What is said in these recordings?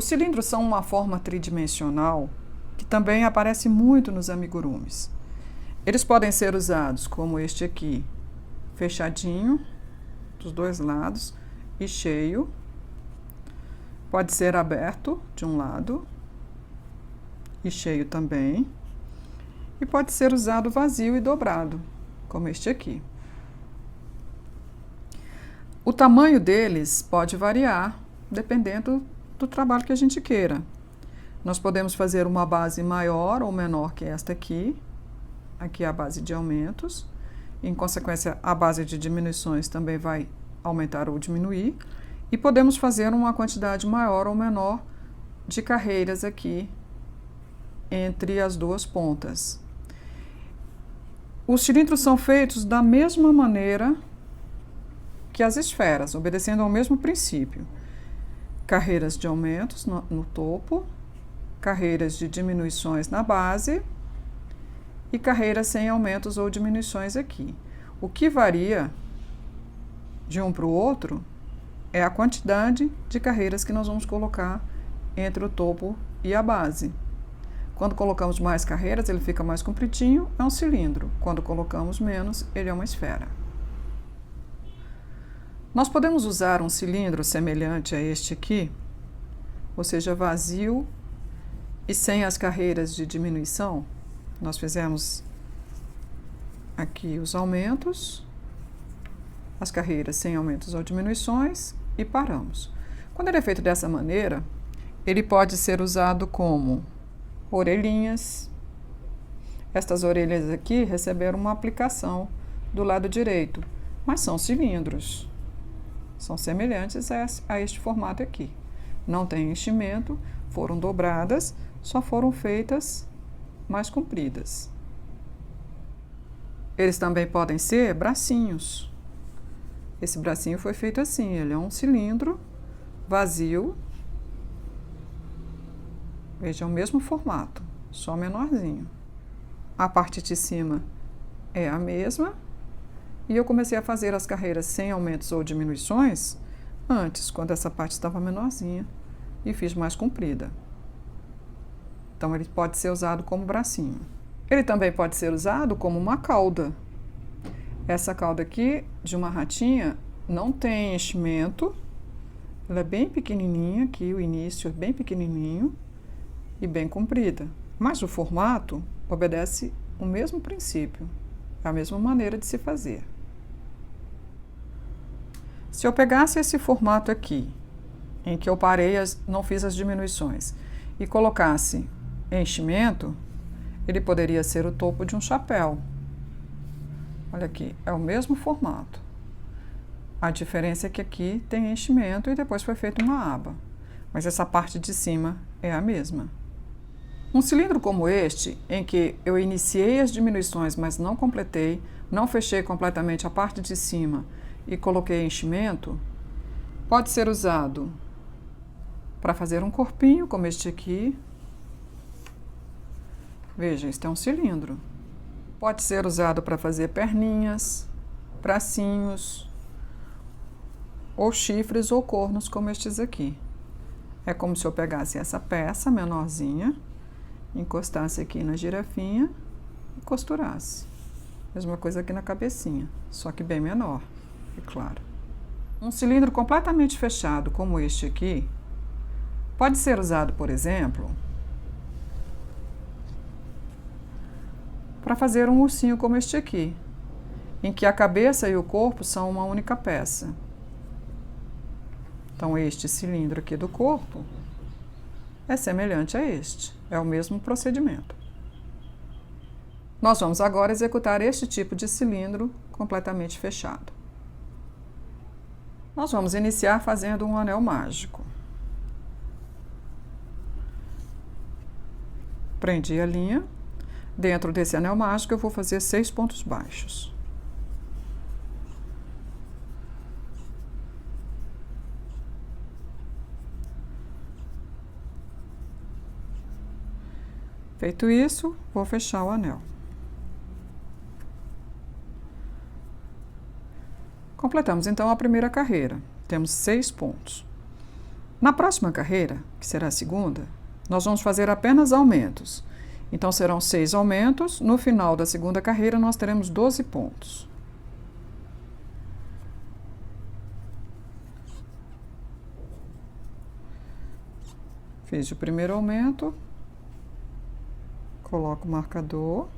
Os cilindros são uma forma tridimensional que também aparece muito nos amigurumis. Eles podem ser usados como este aqui, fechadinho dos dois lados e cheio. Pode ser aberto de um lado e cheio também. E pode ser usado vazio e dobrado, como este aqui. O tamanho deles pode variar, dependendo do trabalho que a gente queira. Nós podemos fazer uma base maior ou menor que esta aqui. Aqui é a base de aumentos. Em consequência, a base de diminuições também vai aumentar ou diminuir. E podemos fazer uma quantidade maior ou menor de carreiras aqui entre as duas pontas. Os cilindros são feitos da mesma maneira que as esferas, obedecendo ao mesmo princípio. Carreiras de aumentos no topo, carreiras de diminuições na base e carreiras sem aumentos ou diminuições aqui. O que varia de um para o outro é a quantidade de carreiras que nós vamos colocar entre o topo e a base. Quando colocamos mais carreiras, ele fica mais compridinho, é um cilindro. Quando colocamos menos, ele é uma esfera. Nós podemos usar um cilindro semelhante a este aqui, ou seja, vazio e sem as carreiras de diminuição. Nós fizemos aqui os aumentos, as carreiras sem aumentos ou diminuições e paramos. Quando ele é feito dessa maneira, ele pode ser usado como orelhinhas. Estas orelhas aqui receberam uma aplicação do lado direito, mas são cilindros. São semelhantes a este formato aqui. Não tem enchimento, foram dobradas, só foram feitas mais compridas. Eles também podem ser bracinhos. Esse bracinho foi feito assim, ele é um cilindro vazio. Veja, é o mesmo formato, só menorzinho. A parte de cima é a mesma. E eu comecei a fazer as carreiras sem aumentos ou diminuições antes, quando essa parte estava menorzinha, e fiz mais comprida. Então, ele pode ser usado como bracinho. Ele também pode ser usado como uma cauda. Essa cauda aqui, de uma ratinha, não tem enchimento. Ela é bem pequenininha, aqui o início é bem pequenininho e bem comprida. Mas o formato obedece o mesmo princípio, a mesma maneira de se fazer. Se eu pegasse esse formato aqui, em que eu parei, não fiz as diminuições, e colocasse enchimento, ele poderia ser o topo de um chapéu. Olha aqui, é o mesmo formato. A diferença é que aqui tem enchimento e depois foi feita uma aba, mas essa parte de cima é a mesma. Um cilindro como este, em que eu iniciei as diminuições, mas não completei, não fechei completamente a parte de cima e coloquei enchimento, pode ser usado para fazer um corpinho, como este aqui. Veja, este é um cilindro. Pode ser usado para fazer perninhas, bracinhos, ou chifres ou cornos, como estes aqui. É como se eu pegasse essa peça menorzinha, encostasse aqui na girafinha e costurasse. Mesma coisa aqui na cabecinha, só que bem menor, é claro. Um cilindro completamente fechado, como este aqui, pode ser usado, por exemplo, para fazer um ursinho como este aqui, em que a cabeça e o corpo são uma única peça. Então, este cilindro aqui do corpo é semelhante a este, é o mesmo procedimento. Nós vamos agora executar este tipo de cilindro completamente fechado. Nós vamos iniciar fazendo um anel mágico. Prendi a linha. Dentro desse anel mágico eu vou fazer 6 pontos baixos. Feito isso, vou fechar o anel. Completamos então a primeira carreira. Temos 6 pontos. Na próxima carreira, que será a segunda, nós vamos fazer apenas aumentos. Então, serão 6 aumentos. No final da segunda carreira, nós teremos 12 pontos. Fiz o primeiro aumento, coloco o marcador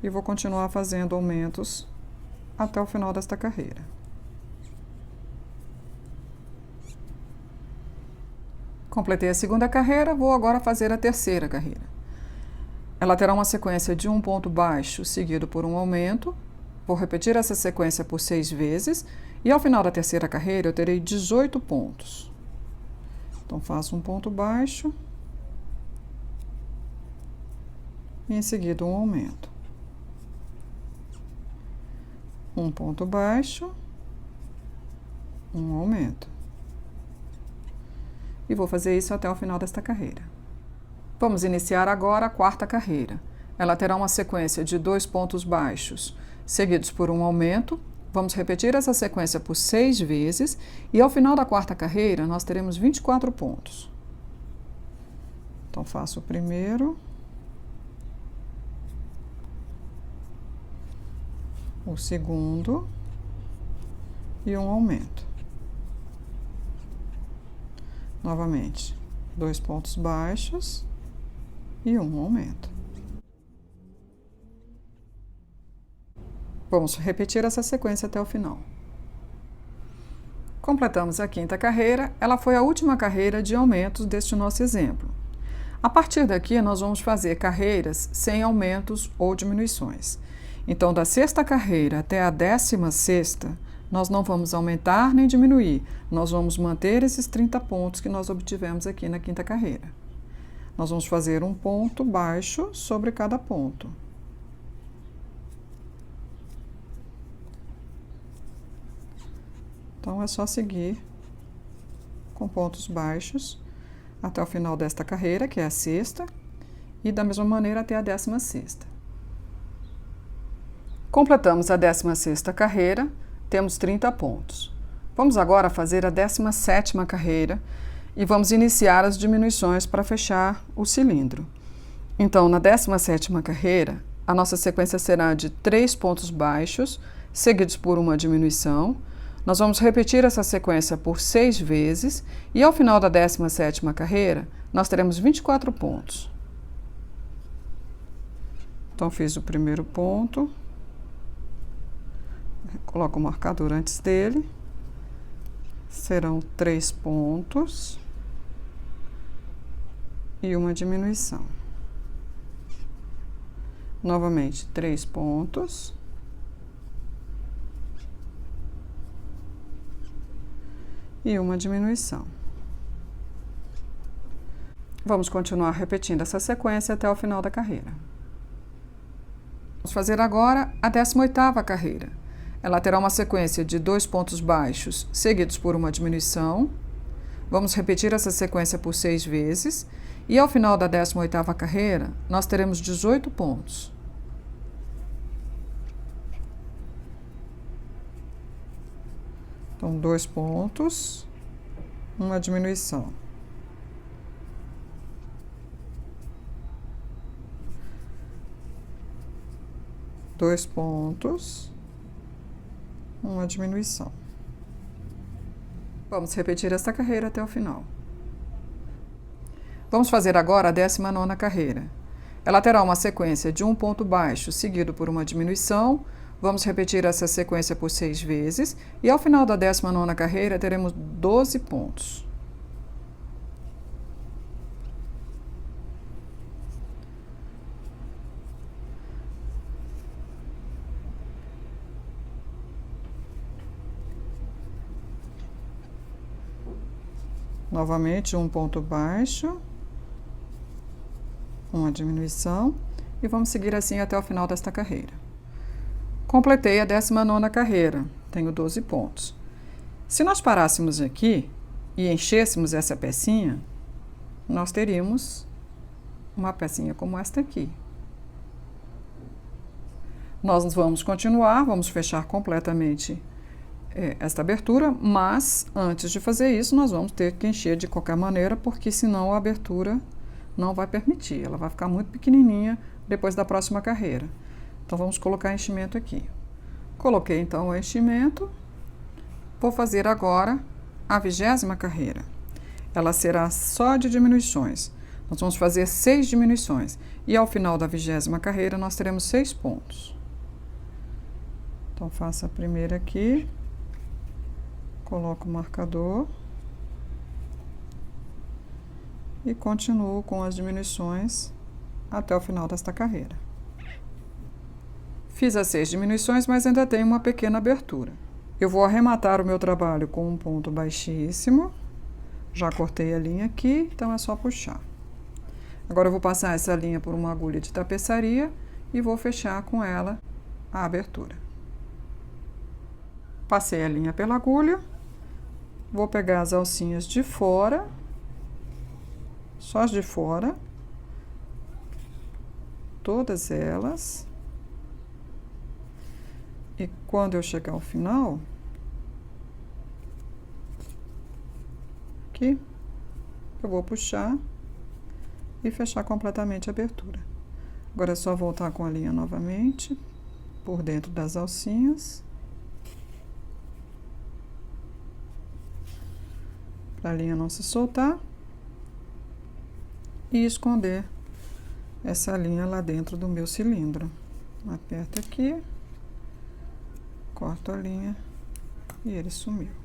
e vou continuar fazendo aumentos até o final desta carreira. Completei a segunda carreira, vou agora fazer a terceira carreira. Ela terá uma sequência de um ponto baixo seguido por um aumento. Vou repetir essa sequência por 6 vezes e ao final da terceira carreira eu terei 18 pontos. Então, faço um ponto baixo e em seguida um aumento. Um ponto baixo, um aumento. E vou fazer isso até o final desta carreira. Vamos iniciar agora a quarta carreira. Ela terá uma sequência de 2 pontos baixos, seguidos por um aumento. Vamos repetir essa sequência por 6 vezes e ao final da quarta carreira nós teremos 24 pontos. Então, faço o primeiro, o segundo e um aumento. Novamente, 2 pontos baixos e um aumento. Vamos repetir essa sequência até o final. Completamos a quinta carreira, ela foi a última carreira de aumentos deste nosso exemplo. A partir daqui, nós vamos fazer carreiras sem aumentos ou diminuições. Então, da sexta carreira até a 16ª, nós não vamos aumentar nem diminuir, nós vamos manter esses 30 pontos que nós obtivemos aqui na quinta carreira. Nós vamos fazer um ponto baixo sobre cada ponto. Então, é só seguir com pontos baixos até o final desta carreira, que é a sexta, e da mesma maneira até a 16ª. Completamos a 16ª carreira, temos 30 pontos. Vamos agora fazer a 17ª carreira e vamos iniciar as diminuições para fechar o cilindro. Então, na 17ª carreira, a nossa sequência será de 3 pontos baixos, seguidos por uma diminuição. Nós vamos repetir essa sequência por 6 vezes e ao final da 17ª carreira, nós teremos 24 pontos. Então, fiz o primeiro ponto, coloco o marcador antes dele, serão 3 pontos e uma diminuição. Novamente, 3 pontos. E uma diminuição. Vamos continuar repetindo essa sequência até o final da carreira. Vamos fazer agora a 18ª carreira. Ela terá uma sequência de 2 pontos baixos, seguidos por uma diminuição. Vamos repetir essa sequência por 6 vezes. E ao final da 18ª carreira, nós teremos 18 pontos. Então, 2 pontos, uma diminuição. Dois pontos, uma diminuição. Vamos repetir esta carreira até o final. Vamos fazer agora a 19ª carreira. Ela terá uma sequência de um ponto baixo, seguido por uma diminuição. Vamos repetir essa sequência por 6 vezes e ao final da 19ª carreira teremos 12 pontos. Novamente, um ponto baixo, uma diminuição e vamos seguir assim até o final desta carreira. Completei a 19ª carreira, tenho 12 pontos. Se nós parássemos aqui e enchêssemos essa pecinha, nós teríamos uma pecinha como esta aqui. Nós vamos continuar, vamos fechar completamente esta abertura, mas antes de fazer isso nós vamos ter que encher de qualquer maneira, porque senão a abertura não vai permitir, ela vai ficar muito pequenininha depois da próxima carreira. Então vamos colocar enchimento aqui. Coloquei então o enchimento, vou fazer agora a 20ª carreira. Ela será só de diminuições. Nós vamos fazer 6 diminuições e ao final da 20ª carreira nós teremos 6 pontos. Então faço a primeira aqui, coloco o marcador e continuo com as diminuições até o final desta carreira. Fiz as 6 diminuições, mas ainda tenho uma pequena abertura. Eu vou arrematar o meu trabalho com um ponto baixíssimo. Já cortei a linha aqui, então é só puxar. Agora eu vou passar essa linha por uma agulha de tapeçaria e vou fechar com ela a abertura. Passei a linha pela agulha, vou pegar as alcinhas de fora, só as de fora, todas elas, e quando eu chegar ao final, aqui, eu vou puxar e fechar completamente a abertura. Agora é só voltar com a linha novamente, por dentro das alcinhas, para a linha não se soltar, e esconder essa linha lá dentro do meu cilindro. Aperto aqui, corto a linha e ele sumiu.